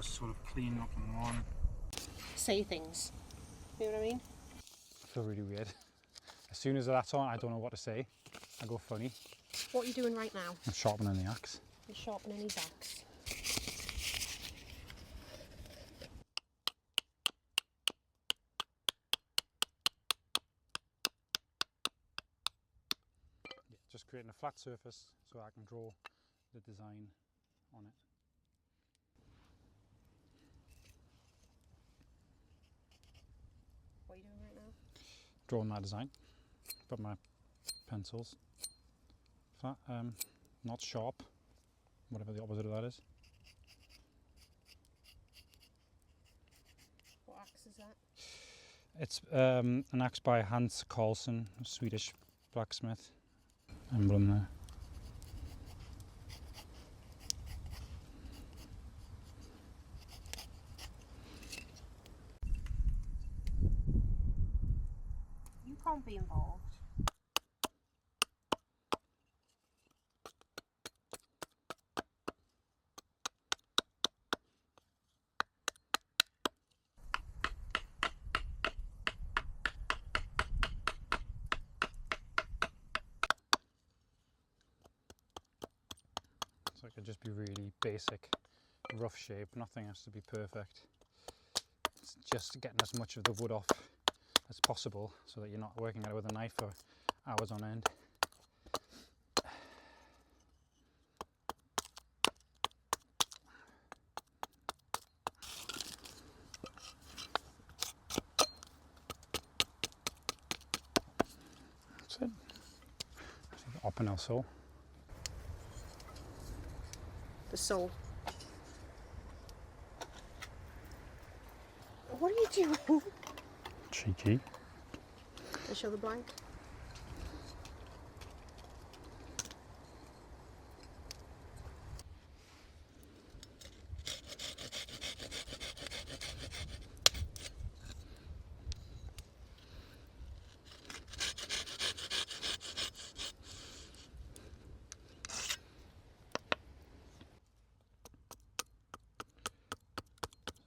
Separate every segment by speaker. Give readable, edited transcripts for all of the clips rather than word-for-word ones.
Speaker 1: almost sort of clean looking one.
Speaker 2: Say things. You know what I mean?
Speaker 1: I feel really weird. As soon as that's on, I don't know what to say. I go funny.
Speaker 2: What are you doing right now?
Speaker 1: I'm sharpening the axe.
Speaker 2: You're sharpening his axe.
Speaker 1: Yeah, just creating a flat surface so I can draw the design on it.
Speaker 2: What are you doing right now?
Speaker 1: Drawing my design. Got my pencils. Flat, not sharp, whatever the opposite of that is.
Speaker 2: What axe is that?
Speaker 1: It's an axe by Hans Karlsson, a Swedish blacksmith. Emblem there.
Speaker 2: You can't be involved.
Speaker 1: So it could just be really basic, rough shape, nothing has to be perfect. It's just getting as much of the wood off as possible so that you're not working at it with a knife for hours on end. That's it. I think open also.
Speaker 2: The soul. What are you doing?
Speaker 1: Cheeky.
Speaker 2: They show the blank.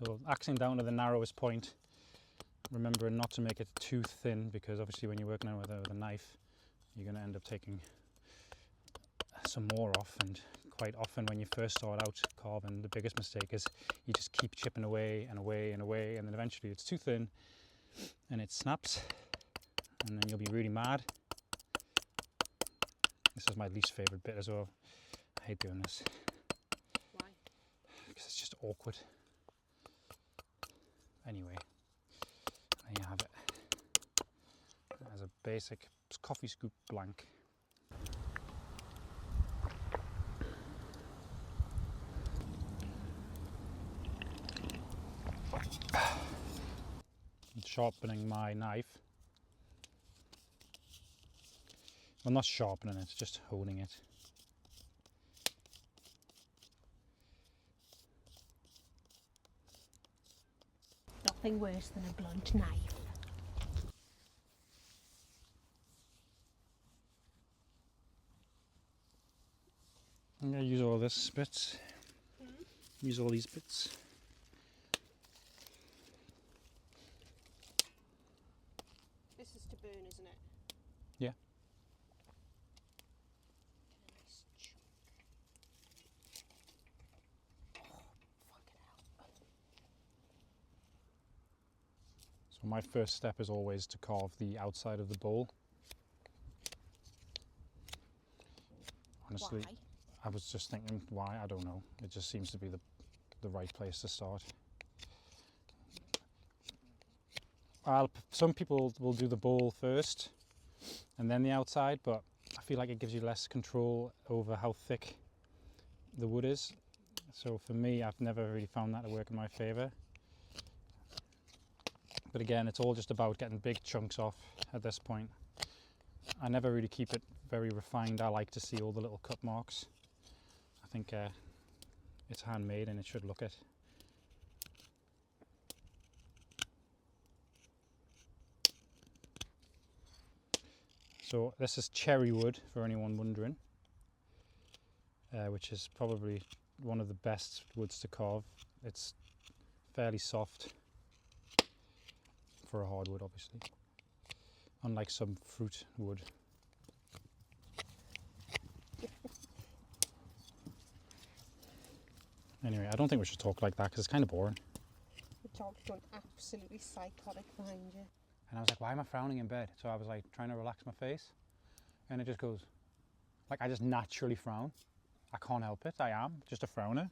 Speaker 1: So axing down to the narrowest point, remembering not to make it too thin, because obviously when you're working on it with a knife, you're going to end up taking some more off, and quite often when you first start out carving, the biggest mistake is you just keep chipping away and away and away, and then eventually it's too thin and it snaps, and then you'll be really mad. This is my least favourite bit as well. I hate doing this.
Speaker 2: Why?
Speaker 1: Because it's just awkward. Anyway, there you have it. As a basic coffee scoop blank. Sharpening my knife. Well, not sharpening it, just honing it.
Speaker 2: Nothing worse than a blunt knife.
Speaker 1: I'm going to use all this bits. Use all these bits.
Speaker 2: This is to burn, isn't it?
Speaker 1: Yeah.
Speaker 2: Nice chunk. Oh, fucking hell.
Speaker 1: So my first step is always to carve the outside of the bowl. Honestly,
Speaker 2: Why?
Speaker 1: I was just thinking, why? I don't know. It just seems to be the right place to start. Some people will do the bowl first and then the outside, but I feel like it gives you less control over how thick the wood is. So for me, I've never really found that to work in my favour. But again, it's all just about getting big chunks off at this point. I never really keep it very refined. I like to see all the little cut marks. I think it's handmade and it should look it. So this is cherry wood, for anyone wondering, which is probably one of the best woods to carve. It's fairly soft for a hardwood, obviously, unlike some fruit wood. Anyway, I don't think we should talk like that because it's kind of boring.
Speaker 2: The dog's gone absolutely psychotic behind you.
Speaker 1: And I was like, why am I frowning in bed? So I was like trying to relax my face, and it just goes, like, I just naturally frown. I can't help it. I am just a frowner.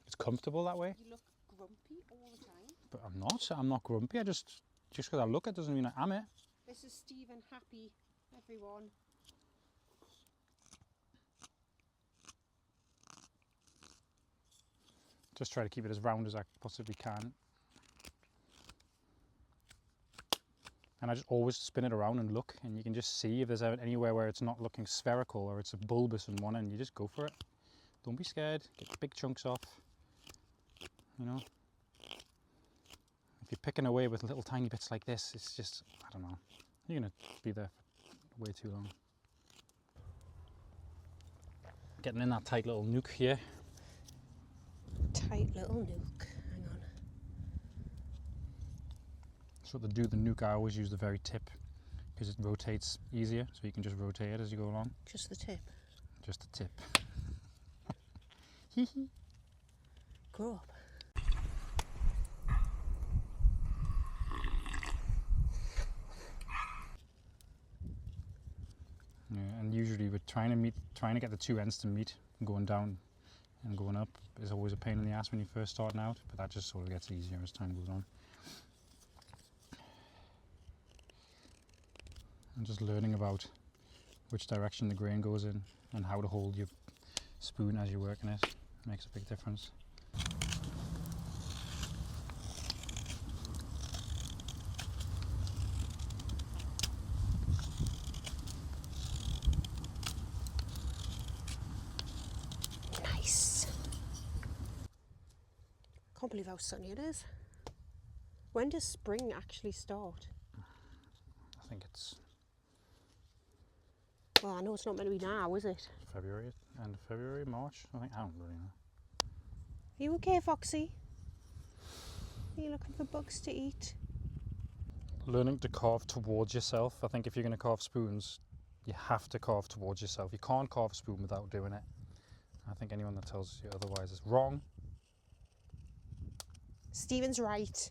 Speaker 1: It's comfortable that way.
Speaker 2: You look grumpy all the time.
Speaker 1: But I'm not. I'm not grumpy. I just because I look, it doesn't mean I am it.
Speaker 2: This is Stephen Happy, everyone.
Speaker 1: Just try to keep it as round as I possibly can. And I just always spin it around and look, and you can just see if there's anywhere where it's not looking spherical or it's a bulbous in one end. You just go for it. Don't be scared. Get the big chunks off. You know. If you're picking away with little tiny bits like this, it's just, I don't know. You're gonna be there for way too long. Getting in that tight little nook here.
Speaker 2: Tight little nook. Hang on.
Speaker 1: So to do the nuke, I always use the very tip because it rotates easier, so you can just rotate it as you go along.
Speaker 2: Just the tip.
Speaker 1: Just the tip.
Speaker 2: Grow up.
Speaker 1: Yeah, and usually we're trying to get the two ends to meet, going down and going up is always a pain in the ass when you're first starting out, but that just sort of gets easier as time goes on. And just learning about which direction the grain goes in and how to hold your spoon as you're working it makes a big difference.
Speaker 2: Nice. Can't believe how sunny it is. When does spring actually start?
Speaker 1: I think it's
Speaker 2: Well, I know it's not meant to be now, is it?
Speaker 1: February, end of February, March, I don't really know.
Speaker 2: Are you okay, Foxy? Are you looking for bugs to eat?
Speaker 1: Learning to carve towards yourself. I think if you're going to carve spoons, you have to carve towards yourself. You can't carve a spoon without doing it. I think anyone that tells you otherwise is wrong.
Speaker 2: Stephen's right.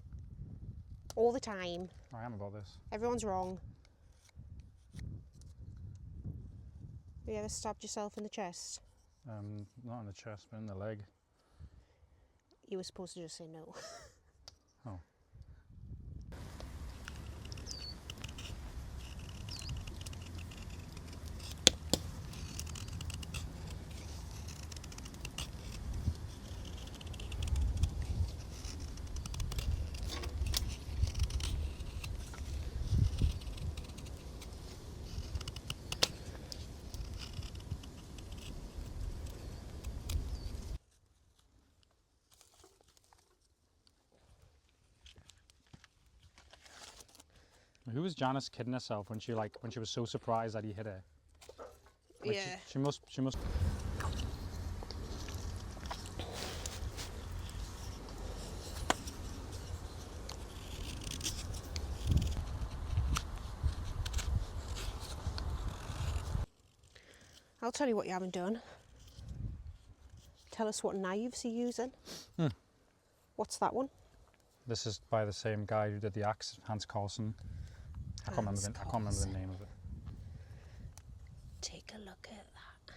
Speaker 2: All the time.
Speaker 1: I am about this.
Speaker 2: Everyone's wrong. Have you ever stabbed yourself in the chest?
Speaker 1: Not in the chest, but in the leg.
Speaker 2: You were supposed to just say no.
Speaker 1: Oh. Who was Janice kidding herself when she was so surprised that he hit her? Like
Speaker 2: Yeah.
Speaker 1: She must.
Speaker 2: I'll tell you what you haven't done. Tell us what knives you're using. What's that one?
Speaker 1: This is by the same guy who did the axe, Hans Carlsen. I can't remember the name of it.
Speaker 2: Take a look at that.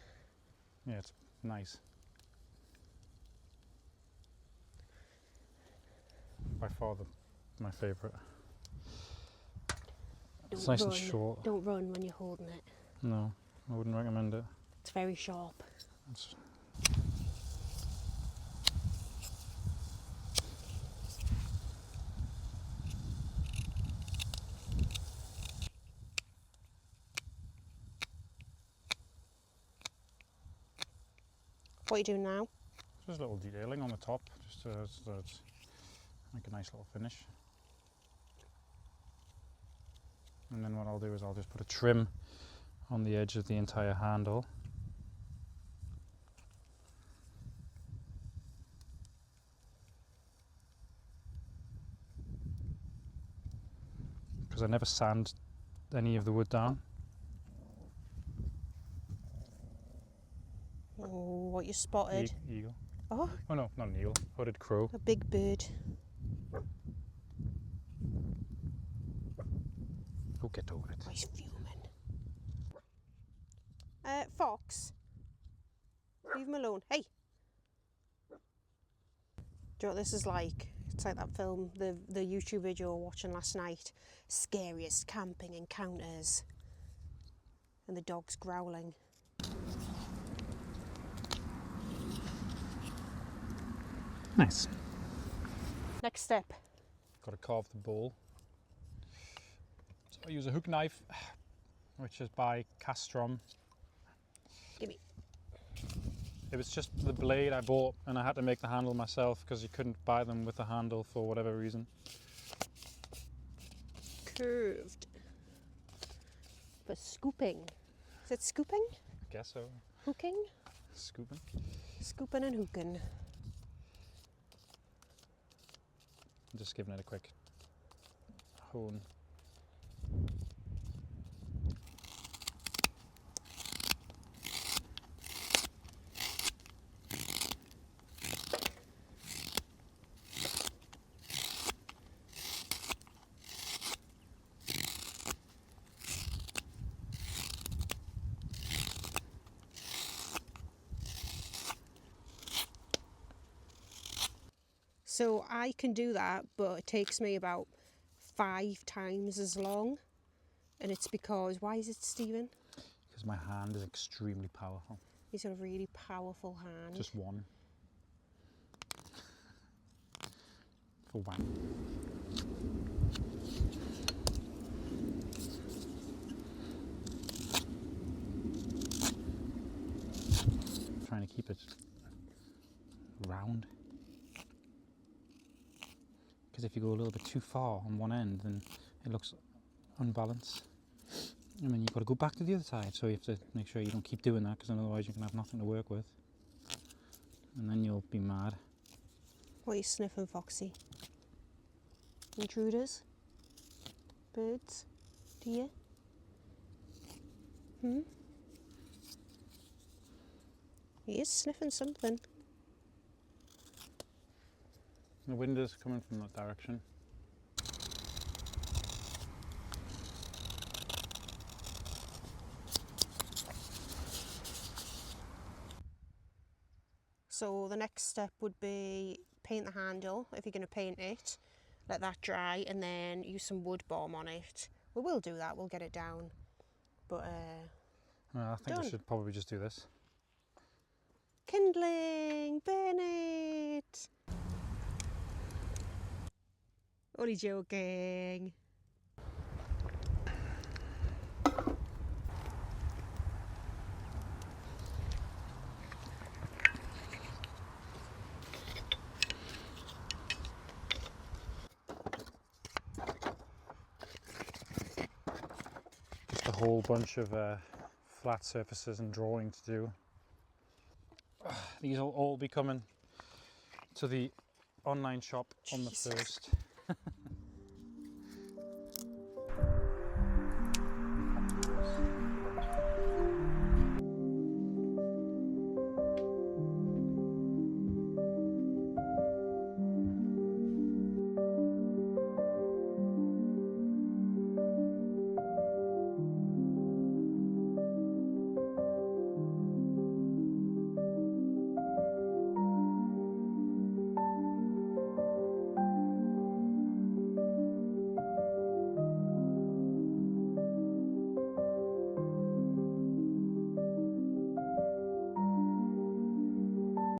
Speaker 1: Yeah, it's nice. By far my favourite. It's nice and short.
Speaker 2: Don't run when you're holding it.
Speaker 1: No, I wouldn't recommend it.
Speaker 2: It's very sharp.
Speaker 1: It's
Speaker 2: What are you doing now?
Speaker 1: just a little detailing on the top, just so it's make a nice little finish. And then what I'll do is I'll just put a trim on the edge of the entire handle. because I never sand any of the wood down.
Speaker 2: Oh, what you spotted?
Speaker 1: Eagle.
Speaker 2: Oh,
Speaker 1: Oh no, not an eagle. Hooded crow.
Speaker 2: a big bird.
Speaker 1: Oh, get over it.
Speaker 2: Oh, he's fuming. Fox, leave him alone. Hey! Do you know what this is like? It's like that film, the YouTube video we were watching last night. Scariest camping encounters. And the dog's growling.
Speaker 1: Nice.
Speaker 2: Next step.
Speaker 1: Got to carve the bowl. So I use a hook knife, which is by Castrom.
Speaker 2: Gimme.
Speaker 1: It was just the blade I bought, and I had to make the handle myself because you couldn't buy them with the handle for whatever reason.
Speaker 2: Curved. For scooping. Is it scooping?
Speaker 1: I guess so.
Speaker 2: Hooking?
Speaker 1: Scooping.
Speaker 2: Scooping and hooking.
Speaker 1: I'm just giving it a quick hone.
Speaker 2: So I can do that, but it takes me about 5 times as long. And it's because, why is it, Stephen?
Speaker 1: Because my hand is extremely powerful.
Speaker 2: He's got a really powerful hand.
Speaker 1: Just one. For one. Trying to keep it round. Because if you go a little bit too far on one end, then it looks unbalanced. And then you've got to go back to the other side, so you have to make sure you don't keep doing that, because otherwise you can have nothing to work with. And then you'll be mad.
Speaker 2: What are you sniffing, Foxy? Intruders? Birds? Deer? He is sniffing something.
Speaker 1: The wind is coming from that direction.
Speaker 2: So the next step would be paint the handle, if you're going to paint it. Let that dry and then use some wood balm on it. We will do that, we'll get it down. But
Speaker 1: I think
Speaker 2: done.
Speaker 1: I should probably just do this.
Speaker 2: Kindling! Burn it! Only joking.
Speaker 1: Just a whole bunch of flat surfaces and drawing to do. These will all be coming to the online shop on the 1st.